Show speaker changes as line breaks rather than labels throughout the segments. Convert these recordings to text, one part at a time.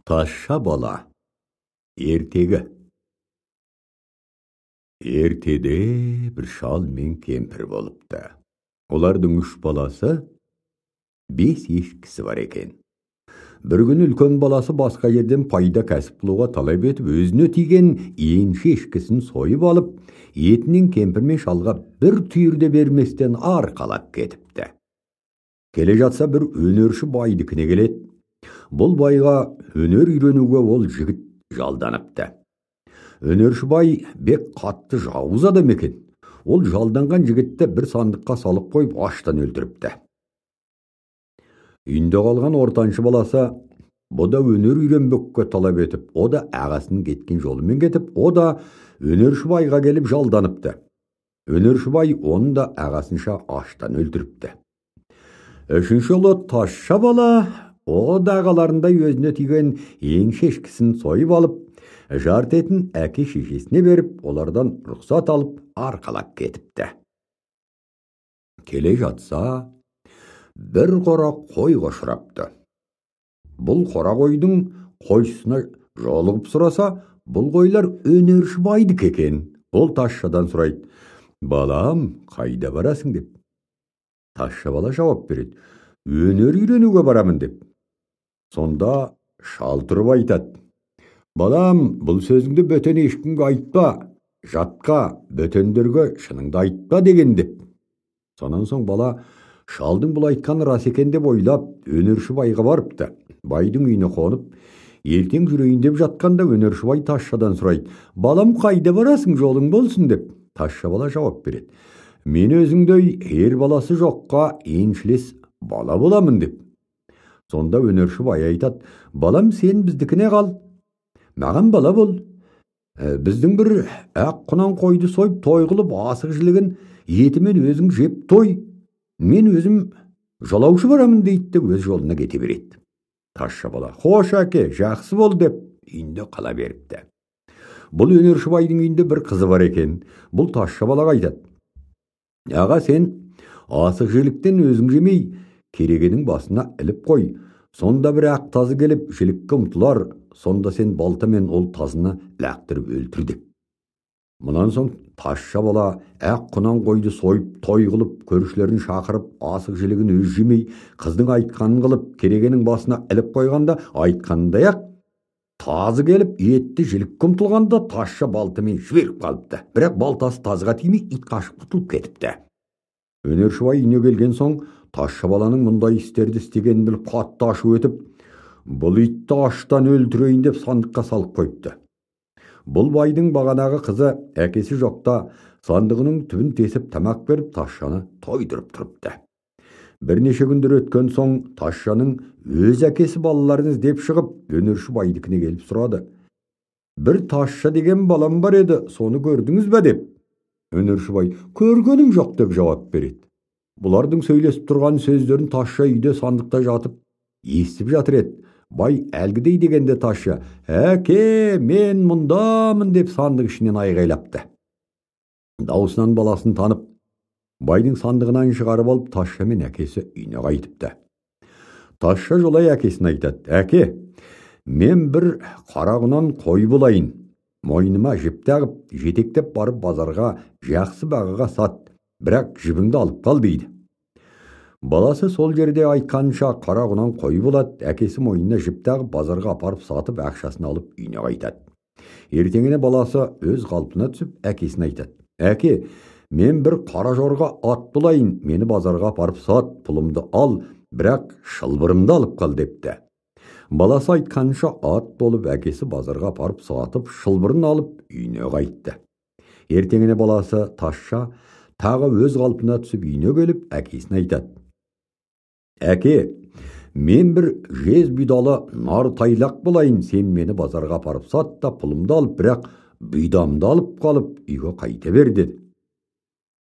Тазша бала. Ертегі. Ертеде бір шал мен кемпір болыпты. Олардың 3 баласы, 5 ешкісі бар екен. Бір күні үлкен баласы басқа жерден пайда кәсіп қылуға талап етіп, өзіне тиген енші ешкісін сойып алып, етінен кемпір мен шалға бір түйірде берместен арқалап кетіпті. Келе жатса бір өнерші байдікіне келеді. Бұл байға өнер үйренуге ол жігіт жалданыпты. Өнерші бай бек қатты жауыз адам екен. Ол жалданған жігітті бір сандыққа салып қойып аштан өлтіріпті. Үйінде қалған ортаншы баласы бұ да өнер үйренбекке талап етіп, о да ағасының кеткен жолымен кетіп, о да өнерші байға келіп жалданыпты. Өнерші бай оны да ағасынша аштан өлтіріпті. Үшінші ұлы тазша бала о да ағаларындай өзіне тиген енші ешкісін сойып алып, жарты етін әке шешесіне беріп, олардан рұқсат алып, арқалап кетіпті. Келе жатса, бір қора қой ұшырапты. Бұл қора қойдың қойшысына жолығып сұраса, бұл қойлар өнерші байдікі екен. Ол тазшадан сұрайды: «Балам, қайда барасың?» деп. Тазша бала жауап береді: «Өнер үйренуге барамын» деп. Сонда шал тұрып айтады: «Балам, бұл сөзіңді бөтен ешкімге айтпа, жатқа, бөтендерге шыныңды айтпа» деген деп. Сонан соң бала шалдың бұл айтқаны рас екен деп ойлап, өнерші байға барыпты. Байдың үйіне қонып, ертең жүрейін деп жатқанда өнерші бай тазшадан сұрайды: «Балам, қайда барасың, жолың болсын» деп. Тазша бала жауап береді: «Мен өзіңдей ер баласы жоққа еншілес бала боламын» деп. Сонда өнерші бай айтады: «Балам, сен біздікіне қал, маған бала бол. Біздің бір ақ құнан қойды сойып, той қылып, асық жілігін етімен өзің жеп той. Мен өзім жолаушы барамын» дейді, өз жолына кете береді. Тазша бала: «Хош әке, жақсы бол» деп үйінде қала беріпті. Бұл өнерші байдың үйінде бір қызы бар екен. Бұл тазша балаға айтады: «Аға, сен асық жіліктен өзің жемей, керегенің басына іліп қой. Сонда бір ақ тазы келіп жілікке ұмтылар, сонда сен балтамен ол тазыны лақтырып өлтір» деп. Мұнан соң тазша бала ақ құнан қойды сойып, той қылып, көршілерін шақырып, асық жілігін өз жемей, қыздың айтқанын қылып, керегенің басына іліп қойғанда, айтқанындай ақ тазы келіп, етті жілікке ұмтылғанда, тазша балтамен жіберіп қалыпты. Бірақ балтасы тазыға тимей, ит қашып құтылып кетіпті. Өнерші бай үйіне келген соң, тазша баланың мұндай істерді істегенін біліп, қатты ашу етіп, бұл итті аштан өлтірейін деп сандыққа салып қойыпты. Бұл байдың бағанағы қызы әкесі жоқта сандығының түбін тесіп тамақ беріп, тазшаны тойдырып тұрыпты. Бірнеше күндер өткен соң тазшаның өз әкесі балаларын іздеп шығып, өнерші байдікіне келіп сұрады: «Бір тазша деген балам бар еді, соны көрдіңіз бе?» деп. Өнерші бай: «Көргенім жоқ» деп жауап береді. Бұлардың сөйлесіп тұрған сөздерін тазша үйде сандықта жатып естіп жатыр еді. Бай әлгідей дегенде тазша: «Әке, мен мұндамын» деп сандық ішінен айғайлапты. Даусынан баласын танып, байдың сандығынан шығарып алып, тазша мен әкесі үйіне қайтыпты. Тазша жолай әкесіне айтады: «Әке, мен бір қара құнан қой болайын. Мойныма жіп тағып, жетектеп барып базарға жақсы бағаға сат, бірақ жібіңді алып қал» дейді. Баласы сол жерде айтқанша қара құнан қой болады. Әкесі мойнына жіп тағып, базарға апарып сатып, ақшасын алып үйіне қайтады. Ертеңіне баласы өз қалпына түсіп, әкесіне айтады: «Әке, мен бір қара жорға ат болайын, мені базарға апарып сат, пұлымды ал, бірақ шылбырымды алып қал» депті. Баласы айтқанша ат болып, әкесі базарға апарып сатып, шылбырын алып үйіне қайтты. Ертеңіне баласы тазша тағы өз қалпына түсіп үйіне келіп, әкесіне айтады: «Әке, мен бір жез бұйдалы нар тайлақ болайын, сен мені базарға апарып сат та, пұлымды алып, бірақ бұйдамды алып қалып, үйге қайта бер» деді.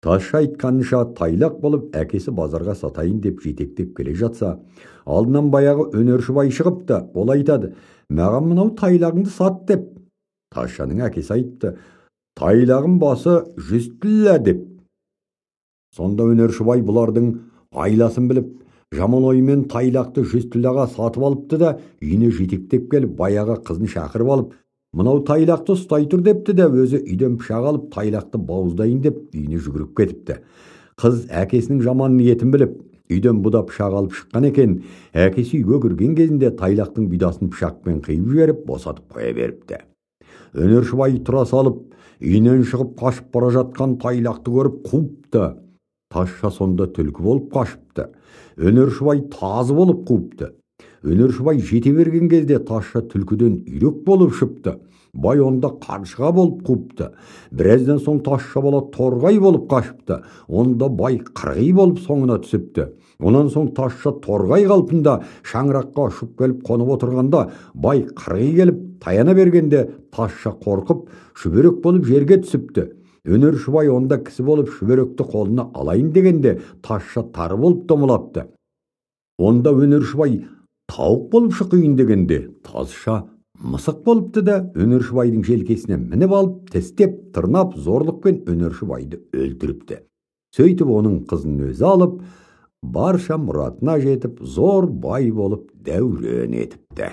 Тазша айтқанша тайлақ болып, әкесі базарға сатайын деп жетектеп келе жатса, алдынан баяғы өнерші бай шығыпты. Ол айтады: «Маған мынау тайлағыңды сат» деп. Тазшаның әкесі айтты: «Тайлағым басы 100 тіллә» деп. Сонда өнерші бай бұлардың айласын біліп, Жаман оймен тайлақты 100 тиллаға сатып алыпты да, үйіне жетектеп келіп, баяғы қызын шақырып алып, мынау тайлақты ұстай тұр депті де, өзі үйден пышақ алып, тайлақты бауыздайын деп, үйіне жүгіріп кетіпті. Қыз әкесінің жаман ниетін біліп, үйден бұда пышақ алып шыққан екен. Әкесі үйге кірген кезінде тайлақтың бұйдасын пышақпен қиып жіберіп, босатып қоя беріпті. Өнершібай тұра салып, үйінен шығып қашып бара жатқан тайлақты көріп қуыпты. Тазша сонда түлкі болып қашыпты. Өнершібай тазы болып қуыпты. Өнершібай жете берген кезде Тазша түлкіден үйрек болып шыпты. Бай онда қаршыға болып қуыпты. Біраздан соң Тазша бала торғай болып қашыпты. Онда бай қырғи болып соңына түсіпті. Онан соң Тазша торғай қалпында шаңыраққа ұшып келіп қонып отырғанда, бай қырғи келіп таяна бергенде Тазша қорқып шүберек болып жерге түсіпті. Өнершібай онда кісі болып шүберекті қолына алайын дегенде Тазша тары болып домалапты. Онда Өнершібай тауық болып шықайын дегенде Тазша мысық болыпты да, Өнершібайдың желкесіне мініп алып, тістеп, тырнап, зорлықпен Өнершібайды өлтіріпті. Сөйтіп оның қызын өзі алып, барша мұратына жетіп, зор бай болып дәурен етіпті.